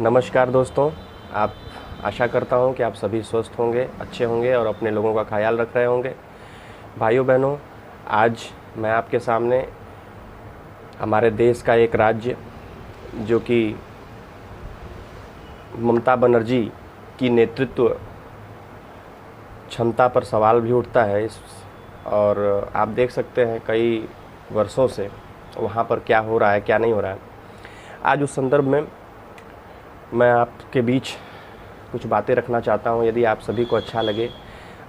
नमस्कार दोस्तों। आप आशा करता हूं कि आप सभी स्वस्थ होंगे, अच्छे होंगे और अपने लोगों का ख्याल रख रहे होंगे। भाइयों बहनों, आज मैं आपके सामने हमारे देश का एक राज्य जो कि ममता बनर्जी की नेतृत्व क्षमता पर सवाल भी उठता है और आप देख सकते हैं कई वर्षों से वहाँ पर क्या हो रहा है, क्या नहीं हो रहा है। आज उस संदर्भ में मैं आपके बीच कुछ बातें रखना चाहता हूं। यदि आप सभी को अच्छा लगे,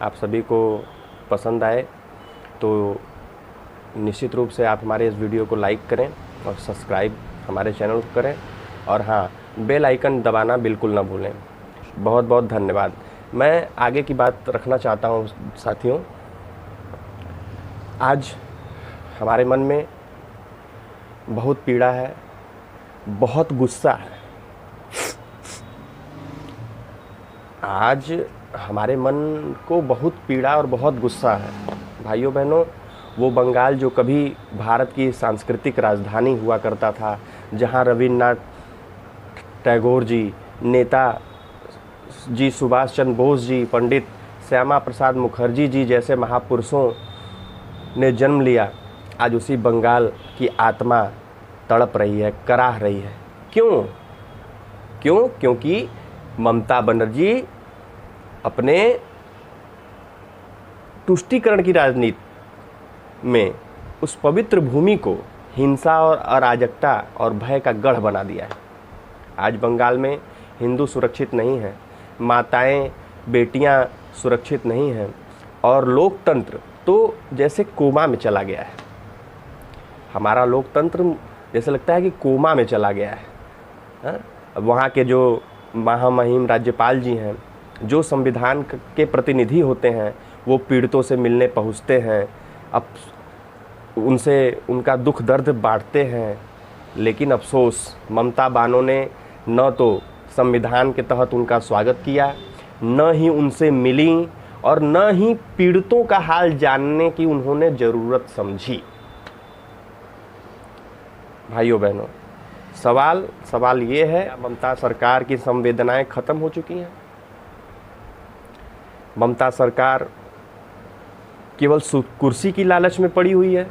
आप सभी को पसंद आए तो निश्चित रूप से आप हमारे इस वीडियो को लाइक करें और सब्सक्राइब हमारे चैनल को करें और हाँ, बेल आइकन दबाना बिल्कुल ना भूलें। बहुत बहुत धन्यवाद। मैं आगे की बात रखना चाहता हूं साथियों। आज हमारे मन में बहुत पीड़ा है, बहुत गुस्सा है। आज हमारे मन को बहुत पीड़ा और बहुत गुस्सा है। भाइयों बहनों, वो बंगाल जो कभी भारत की सांस्कृतिक राजधानी हुआ करता था, जहां रविन्द्रनाथ टैगोर जी, नेता जी सुभाष चंद्र बोस जी, पंडित श्यामा प्रसाद मुखर्जी जी जैसे महापुरुषों ने जन्म लिया, आज उसी बंगाल की आत्मा तड़प रही है, कराह रही है। क्यों? क्योंकि ममता बनर्जी अपने तुष्टीकरण की राजनीति में उस पवित्र भूमि को हिंसा और अराजकता और भय का गढ़ बना दिया है। आज बंगाल में हिंदू सुरक्षित नहीं हैं, माताएं बेटियां सुरक्षित नहीं हैं और लोकतंत्र तो जैसे कोमा में चला गया है। हमारा लोकतंत्र जैसे लगता है कि कोमा में चला गया है। वहाँ के जो महामहिम राज्यपाल जी हैं, जो संविधान के प्रतिनिधि होते हैं, वो पीड़ितों से मिलने पहुँचते हैं, अब उनसे उनका दुख दर्द बांटते हैं। लेकिन अफसोस, ममता बानो ने न तो संविधान के तहत उनका स्वागत किया, न ही उनसे मिली और न ही पीड़ितों का हाल जानने की उन्होंने ज़रूरत समझी। भाइयों बहनों, सवाल ये है, ममता सरकार की संवेदनाएं खत्म हो चुकी हैं? ममता सरकार केवल कुर्सी की लालच में पड़ी हुई है?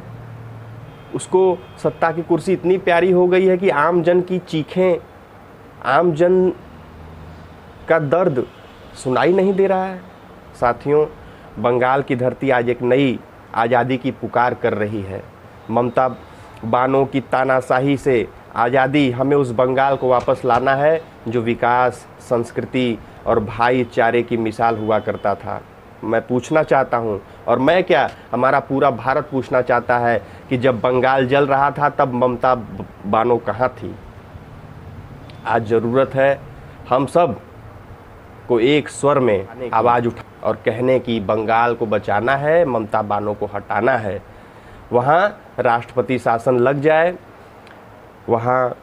उसको सत्ता की कुर्सी इतनी प्यारी हो गई है कि आम जन की चीखें, आम जन का दर्द सुनाई नहीं दे रहा है? साथियों, बंगाल की धरती आज एक नई आज़ादी की पुकार कर रही है। ममता बानो की तानाशाही से आज़ादी, हमें उस बंगाल को वापस लाना है जो विकास, संस्कृति और भाईचारे की मिसाल हुआ करता था। मैं पूछना चाहता हूं, और मैं क्या, हमारा पूरा भारत पूछना चाहता है कि जब बंगाल जल रहा था तब ममता बानो कहाँ थी? आज ज़रूरत है हम सब को एक स्वर में आवाज़ उठा और कहने की बंगाल को बचाना है, ममता बानो को हटाना है। वहाँ राष्ट्रपति शासन लग जाए, वहाँ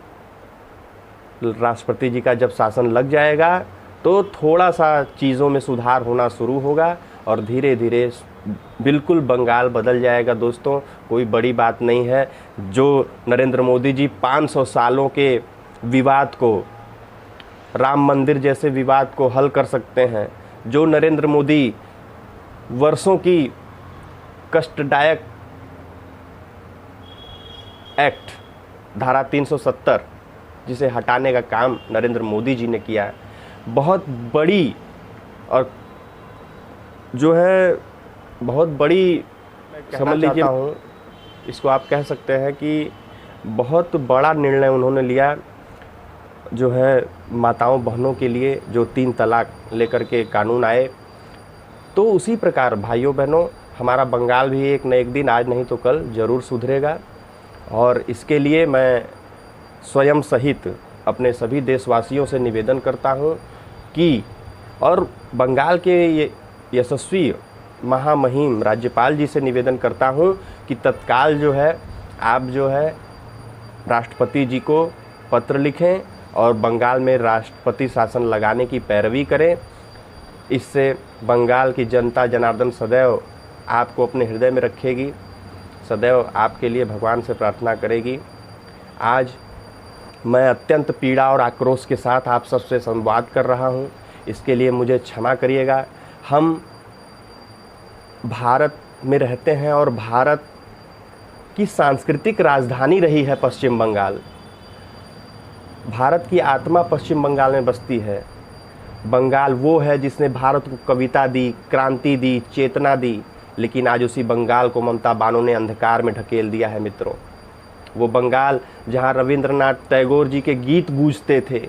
राष्ट्रपति जी का जब शासन लग जाएगा तो थोड़ा सा चीज़ों में सुधार होना शुरू होगा और धीरे धीरे बिल्कुल बंगाल बदल जाएगा। दोस्तों, कोई बड़ी बात नहीं है। जो नरेंद्र मोदी जी 500 सालों के विवाद को, राम मंदिर जैसे विवाद को हल कर सकते हैं, जो नरेंद्र मोदी वर्षों की कष्टदायक एक्ट धारा 370 जिसे हटाने का काम नरेंद्र मोदी जी ने किया है, बहुत बड़ी और जो है बहुत बड़ी, समझ लीजिए हूँ, इसको आप कह सकते हैं कि बहुत बड़ा निर्णय उन्होंने लिया, जो है माताओं बहनों के लिए, जो 3 तलाक लेकर के कानून आए। तो उसी प्रकार भाइयों बहनों, हमारा बंगाल भी एक न एक दिन, आज नहीं तो कल, ज़रूर सुधरेगा। और इसके लिए मैं स्वयं सहित अपने सभी देशवासियों से निवेदन करता हूं कि, और बंगाल के ये यशस्वी महामहिम राज्यपाल जी से निवेदन करता हूं कि तत्काल जो है आप जो है राष्ट्रपति जी को पत्र लिखें और बंगाल में राष्ट्रपति शासन लगाने की पैरवी करें। इससे बंगाल की जनता जनार्दन सदैव आपको अपने हृदय में रखेगी, सदैव आपके लिए भगवान से प्रार्थना करेगी। आज मैं अत्यंत पीड़ा और आक्रोश के साथ आप सबसे संवाद कर रहा हूं, इसके लिए मुझे क्षमा करिएगा। हम भारत में रहते हैं और भारत की सांस्कृतिक राजधानी रही है पश्चिम बंगाल। भारत की आत्मा पश्चिम बंगाल में बसती है। बंगाल वो है जिसने भारत को कविता दी, क्रांति दी, चेतना दी, लेकिन आज उसी बंगाल को ममता बानो ने अंधकार में ढकेल दिया है मित्रों। वो बंगाल जहां रविंद्रनाथ टैगोर जी के गीत गूंजते थे,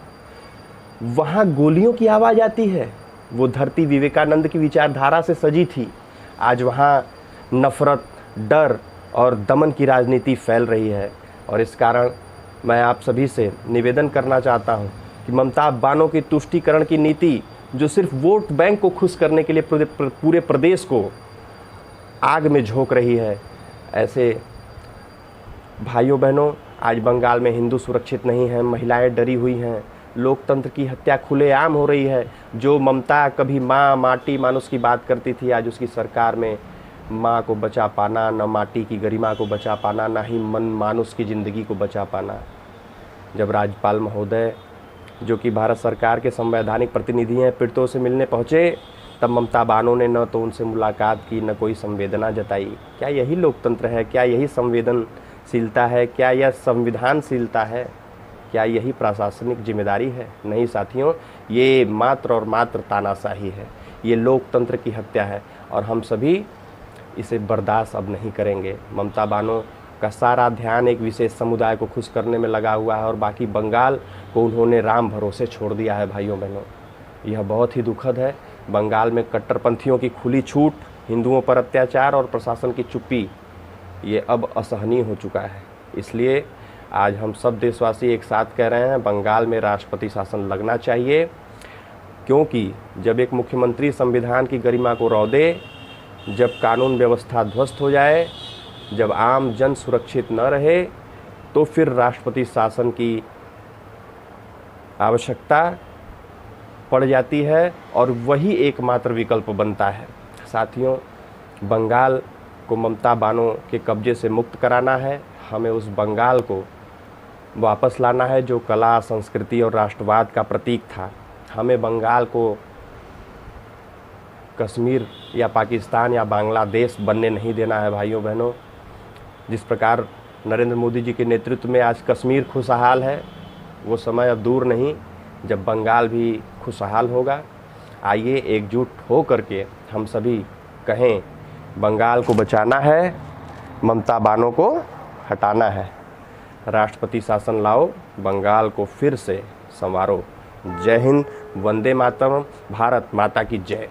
वहां गोलियों की आवाज़ आती है। वो धरती विवेकानंद की विचारधारा से सजी थी, आज वहां नफरत, डर और दमन की राजनीति फैल रही है। और इस कारण मैं आप सभी से निवेदन करना चाहता हूं कि ममता बानो की तुष्टीकरण की नीति, जो सिर्फ वोट बैंक को खुश करने के लिए पूरे प्रदेश को आग में झोंक रही है, ऐसे भाइयों बहनों, आज बंगाल में हिंदू सुरक्षित नहीं हैं, महिलाएं डरी हुई हैं, लोकतंत्र की हत्या खुलेआम हो रही है। जो ममता कभी माँ, माटी, मानुष की बात करती थी, आज उसकी सरकार में माँ को बचा पाना, न माटी की गरिमा को बचा पाना, ना ही मानुष की ज़िंदगी को बचा पाना। जब राज्यपाल महोदय, जो कि भारत सरकार के संवैधानिक प्रतिनिधि हैं, पीड़ितों से मिलने पहुँचे, तब ममता बानो ने न तो उनसे मुलाकात की, न कोई संवेदना जताई। क्या यही लोकतंत्र है? क्या यही संवेदनशीलता है? क्या यह संविधानशीलता है? क्या यही प्रशासनिक जिम्मेदारी है? नहीं साथियों, ये मात्र और मात्र तानाशाही है, ये लोकतंत्र की हत्या है और हम सभी इसे बर्दाश्त अब नहीं करेंगे। ममता बानो का सारा ध्यान एक विशेष समुदाय को खुश करने में लगा हुआ है और बाकी बंगाल को उन्होंने राम भरोसे छोड़ दिया है। भाइयों बहनों, यह बहुत ही दुखद है। बंगाल में कट्टरपंथियों की खुली छूट, हिंदुओं पर अत्याचार और प्रशासन की चुप्पी, ये अब असहनीय हो चुका है। इसलिए आज हम सब देशवासी एक साथ कह रहे हैं, बंगाल में राष्ट्रपति शासन लगना चाहिए, क्योंकि जब एक मुख्यमंत्री संविधान की गरिमा को रौंदे, जब कानून व्यवस्था ध्वस्त हो जाए, जब आम जन सुरक्षित न रहे, तो फिर राष्ट्रपति शासन की आवश्यकता पड़ जाती है और वही एकमात्र विकल्प बनता है। साथियों, बंगाल को ममता बानो के कब्जे से मुक्त कराना है। हमें उस बंगाल को वापस लाना है जो कला, संस्कृति और राष्ट्रवाद का प्रतीक था। हमें बंगाल को कश्मीर या पाकिस्तान या बांग्लादेश बनने नहीं देना है। भाइयों बहनों, जिस प्रकार नरेंद्र मोदी जी के नेतृत्व में आज कश्मीर खुशहाल है, वो समय अब दूर नहीं जब बंगाल भी खुशहाल होगा। आइए एकजुट हो करके हम सभी कहें, बंगाल को बचाना है, ममता बानो को हटाना है, राष्ट्रपति शासन लाओ, बंगाल को फिर से संवारो। जय हिंद, वंदे मातरम, भारत माता की जय।